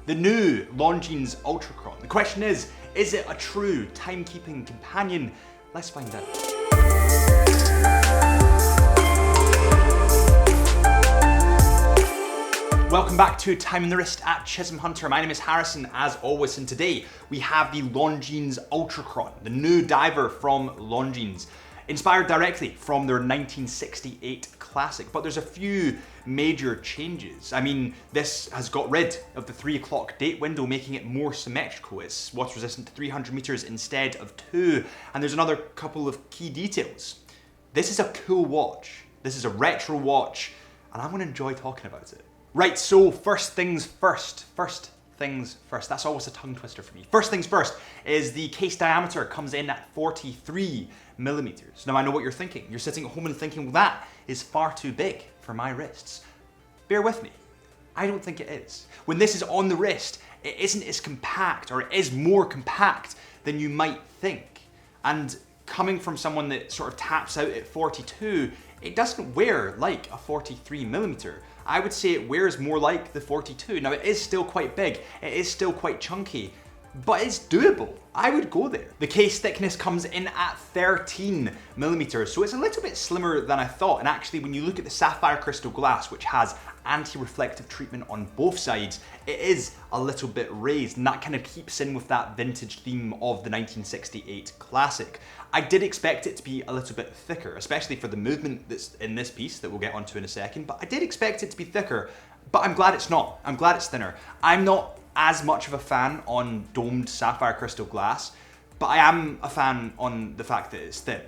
the new Longines Ultra-Chron. The question is it a true timekeeping companion? Let's find out. Welcome back to Time on the Wrist at Chisholm Hunter. My name is Harrison, as always, and today we have the Longines Ultra-Chron, the new diver from Longines, inspired directly from their 1968 classic. But there's a few major changes. I mean, this has got rid of the 3 o'clock date window, making it more symmetrical. It's water resistant to 300 meters instead of 2, and there's another couple of key details. This is a cool watch. This is a retro watch, and I'm gonna enjoy talking about it. Right, so first things first. That's always a tongue twister for me. First things first is the case diameter comes in at 43 millimeters. Now I know what you're thinking. You're sitting at home and thinking, well, that is far too big for my wrists. Bear with me. I don't think it is. When this is on the wrist, it isn't as compact, or it is more compact than you might think. And coming from someone that sort of taps out at 42, it doesn't wear like a 43 millimeter. I would say it wears more like the 42. Now it is still quite big, it is still quite chunky, but it's doable. I would go there. The case thickness comes in at 13 millimeters, so it's a little bit slimmer than I thought. And actually, when you look at the sapphire crystal glass, which has anti-reflective treatment on both sides, it is a little bit raised, and that kind of keeps in with that vintage theme of the 1968 classic. I did expect it to be a little bit thicker, especially for the movement that's in this piece that we'll get onto in a second, but I did expect it to be thicker, but I'm glad it's not. I'm glad it's thinner. I'm not as much of a fan on domed sapphire crystal glass, but I am a fan on the fact that it's thin.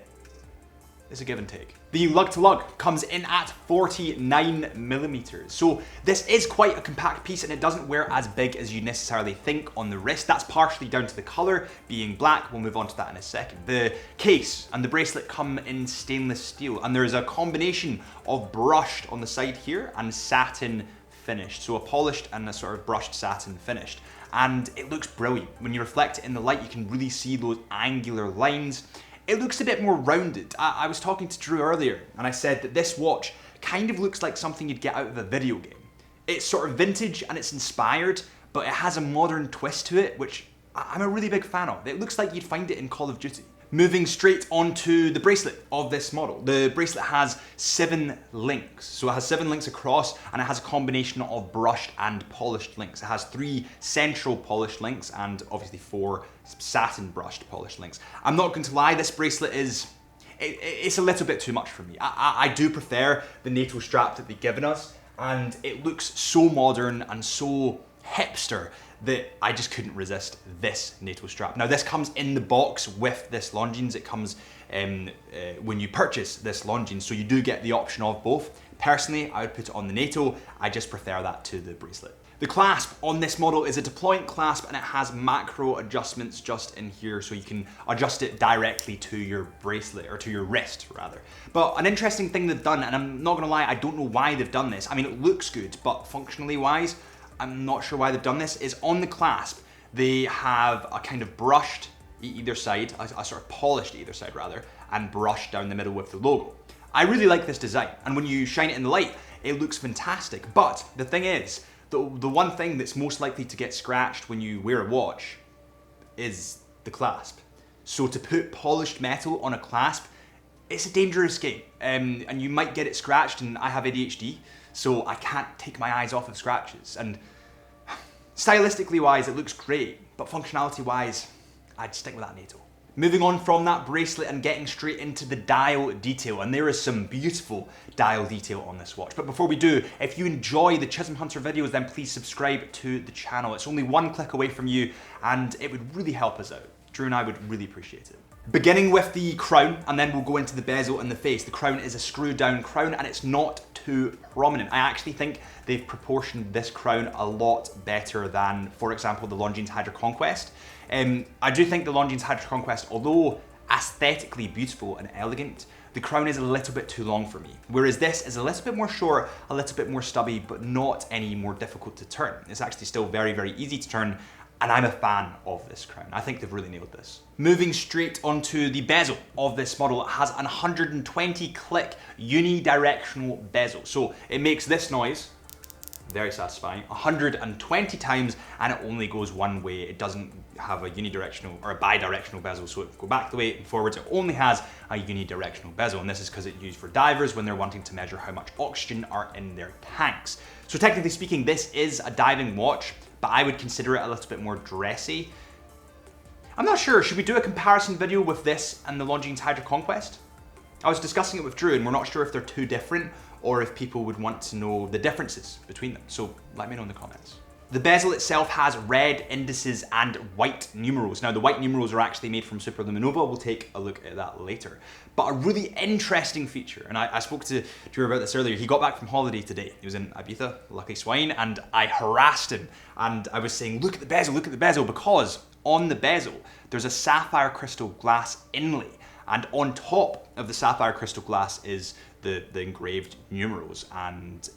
It's a give and take. The lug to lug comes in at 49 millimeters. So this is quite a compact piece, and it doesn't wear as big as you necessarily think on the wrist. That's partially down to the color being black. We'll move on to that in a second. The case and the bracelet come in stainless steel, and there's a combination of brushed on the side here and satin finished. So a polished and a sort of brushed satin finished. And it looks brilliant. When you reflect it in the light, you can really see those angular lines. It looks a bit more rounded. I was talking to Drew earlier, and I said that this watch kind of looks like something you'd get out of a video game. It's sort of vintage and it's inspired, but it has a modern twist to it, which I'm a really big fan of. It looks like you'd find it in Call of Duty. Moving straight onto the bracelet of this model. The bracelet has 7 links. So it has 7 links across, and it has a combination of brushed and polished links. It has 3 central polished links and obviously 4 satin brushed polished links. I'm not going to lie, this bracelet it's a little bit too much for me. I do prefer the NATO strap that they've given us, and it looks so modern and so hipster that I just couldn't resist this NATO strap. Now this comes in the box with this Longines. It comes when you purchase this Longines, so you do get the option of both. Personally, I would put it on the NATO. I just prefer that to the bracelet. The clasp on this model is a deployant clasp, and it has macro adjustments just in here, so you can adjust it directly to your bracelet, or to your wrist rather. But an interesting thing they've done, and I'm not gonna lie, I don't know why they've done this. I mean, it looks good, but functionally wise, I'm not sure why they've done this, is on the clasp, they have a kind of brushed either side, a sort of polished either side rather, and brushed down the middle with the logo. I really like this design, and when you shine it in the light, it looks fantastic. But the thing is, the one thing that's most likely to get scratched when you wear a watch is the clasp. So to put polished metal on a clasp, it's a dangerous game, and you might get it scratched, and I have ADHD, so I can't take my eyes off of scratches. And stylistically wise, it looks great, but functionality wise, I'd stick with that NATO. Moving on from that bracelet and getting straight into the dial detail, and there is some beautiful dial detail on this watch. But before we do, if you enjoy the Chisholm Hunter videos, then please subscribe to the channel. It's only 1 click away from you, and it would really help us out. Drew and I would really appreciate it. Beginning with the crown, and then we'll go into the bezel and the face. The crown is a screw down crown, and it's not too prominent. I actually think they've proportioned this crown a lot better than, for example, the Longines Hydra Conquest. I do think the Longines Hydra Conquest, although aesthetically beautiful and elegant, the crown is a little bit too long for me. Whereas this is a little bit more short, a little bit more stubby, but not any more difficult to turn. It's actually still very, very easy to turn, and I'm a fan of this crown. I think they've really nailed this. Moving straight onto the bezel of this model, it has an 120 click unidirectional bezel. So it makes this noise very satisfying. 120 times, and it only goes one way. It doesn't have a unidirectional or a bidirectional bezel, so it go back the way and forwards. It only has a unidirectional bezel, and this is because it's used for divers when they're wanting to measure how much oxygen are in their tanks. So technically speaking, this is a diving watch, but I would consider it a little bit more dressy. I'm not sure, should we do a comparison video with this and the Longines Hydra Conquest? I was discussing it with Drew, and we're not sure if they're too different or if people would want to know the differences between them, so let me know in the comments. The bezel itself has red indices and white numerals. Now the white numerals are actually made from superluminova, we'll take a look at that later. But a really interesting feature, and I spoke to Drew about this earlier, he got back from holiday today. He was in Ibiza, lucky swine, and I harassed him, and I was saying, look at the bezel, because on the bezel, there's a sapphire crystal glass inlay, and on top of the sapphire crystal glass is the engraved numerals and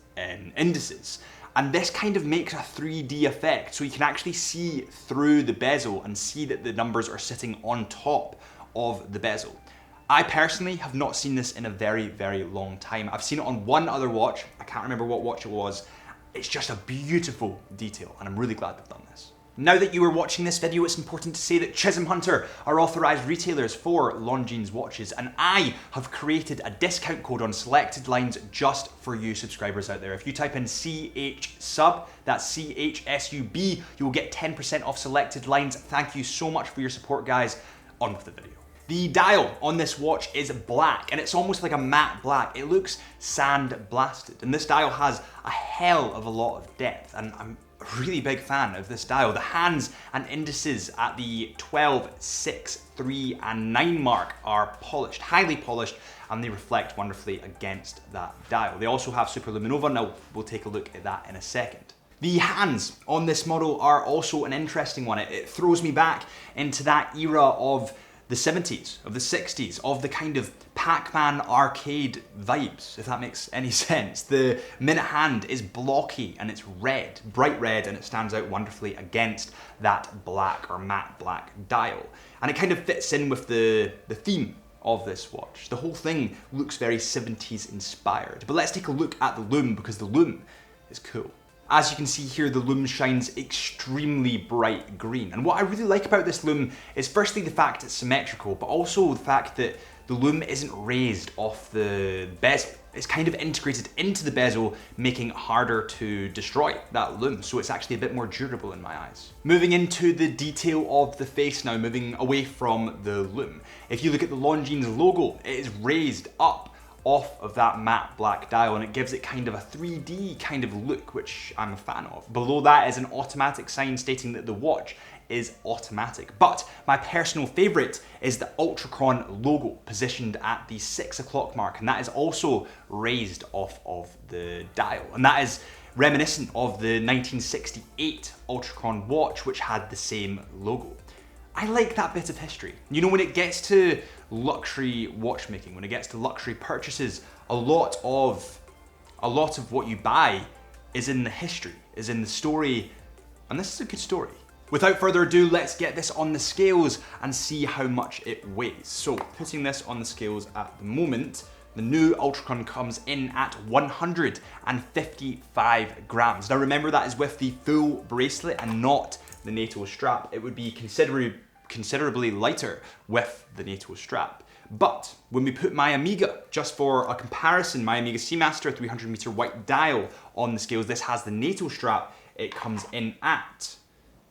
indices. And this kind of makes a 3D effect, so you can actually see through the bezel and see that the numbers are sitting on top of the bezel. I personally have not seen this in a very, very long time. I've seen it on one other watch, I can't remember what watch it was. It's just a beautiful detail, and I'm really glad they've done this. Now that you are watching this video, it's important to say that Chisholm Hunter are authorized retailers for Longines watches, and I have created a discount code on selected lines just for you subscribers out there. If you type in CHSUB, that's CHSUB, you will get 10% off selected lines. Thank you so much for your support, guys. On with the video. The dial on this watch is black, and it's almost like a matte black. It looks sand blasted, and this dial has a hell of a lot of depth, and I'm a really big fan of this dial. The hands and indices at the 12, 6, 3, and 9 mark are polished, highly polished, and they reflect wonderfully against that dial. They also have superluminova. Now we'll take a look at that in a second. The hands on this model are also an interesting one. It throws me back into that era of the 70s, of the 60s, of the kind of Pac-Man arcade vibes, if that makes any sense. The minute hand is blocky and it's red, bright red, and it stands out wonderfully against that black or matte black dial. And it kind of fits in with the theme of this watch. The whole thing looks very 70s inspired. But let's take a look at the lume, because the lume is cool. As you can see here, the lume shines extremely bright green. And what I really like about this lume is firstly the fact it's symmetrical, but also the fact that the lume isn't raised off the bezel. It's kind of integrated into the bezel, making it harder to destroy that lume. So it's actually a bit more durable in my eyes. Moving into the detail of the face now, moving away from the lume. If you look at the Longines logo, it is raised up off of that matte black dial, and it gives it kind of a 3D kind of look, which I'm a fan of. Below that is an automatic sign stating that the watch is automatic. But my personal favorite is the Ultra-Chron logo positioned at the 6 o'clock mark, and that is also raised off of the dial. And that is reminiscent of the 1968 Ultra-Chron watch, which had the same logo. I like that bit of history. You know, when it gets to luxury watchmaking, when it gets to luxury purchases, a lot of what you buy is in the history, is in the story, and this is a good story. Without further ado, let's get this on the scales and see how much it weighs. So, putting this on the scales at the moment, the new Ultra-Chron comes in at 155 grams. Now remember, that is with the full bracelet and not the NATO strap. It would be considerably lighter with the NATO strap. But when we put my Omega, just for a comparison, my Omega Seamaster 300 meter white dial on the scales, this has the NATO strap, it comes in at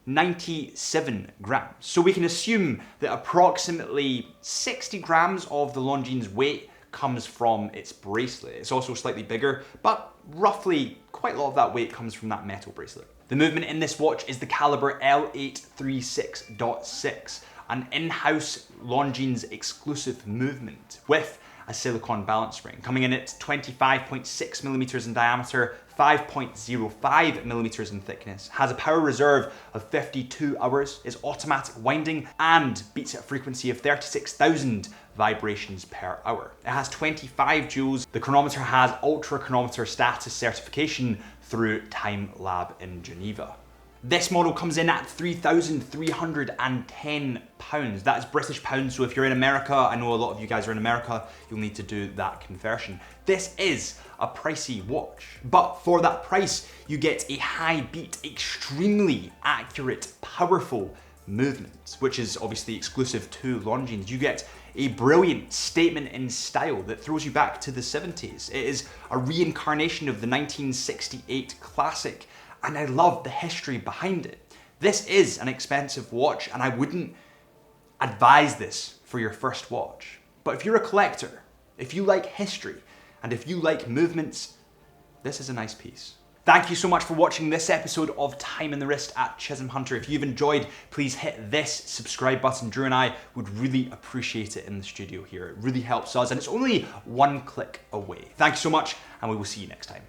97 grams. So we can assume that approximately 60 grams of the Longines weight comes from its bracelet. It's also slightly bigger, but roughly quite a lot of that weight comes from that metal bracelet. The movement in this watch is the caliber L836.6, an in-house Longines exclusive movement with a silicone balance spring, coming in at 25.6 millimeters in diameter, 5.05 millimeters in thickness, has a power reserve of 52 hours, is automatic winding, and beats at a frequency of 36,000 vibrations per hour. It has 25 joules. The chronometer has ultra chronometer status certification through Time Lab in Geneva. This model comes in at £3,310. That is British pounds, so if you're in America, I know a lot of you guys are in America, you'll need to do that conversion. This is a pricey watch, but for that price, you get a high beat, extremely accurate, powerful movement, which is obviously exclusive to Longines. You get a brilliant statement in style that throws you back to the 70s. It is a reincarnation of the 1968 classic, and I love the history behind it. This is an expensive watch, and I wouldn't advise this for your first watch. But if you're a collector, if you like history, and if you like movements, this is a nice piece. Thank you so much for watching this episode of Time in the Wrist at Chisholm Hunter. If you've enjoyed, please hit this subscribe button. Drew and I would really appreciate it in the studio here. It really helps us, and it's only one click away. Thank you so much, and we will see you next time.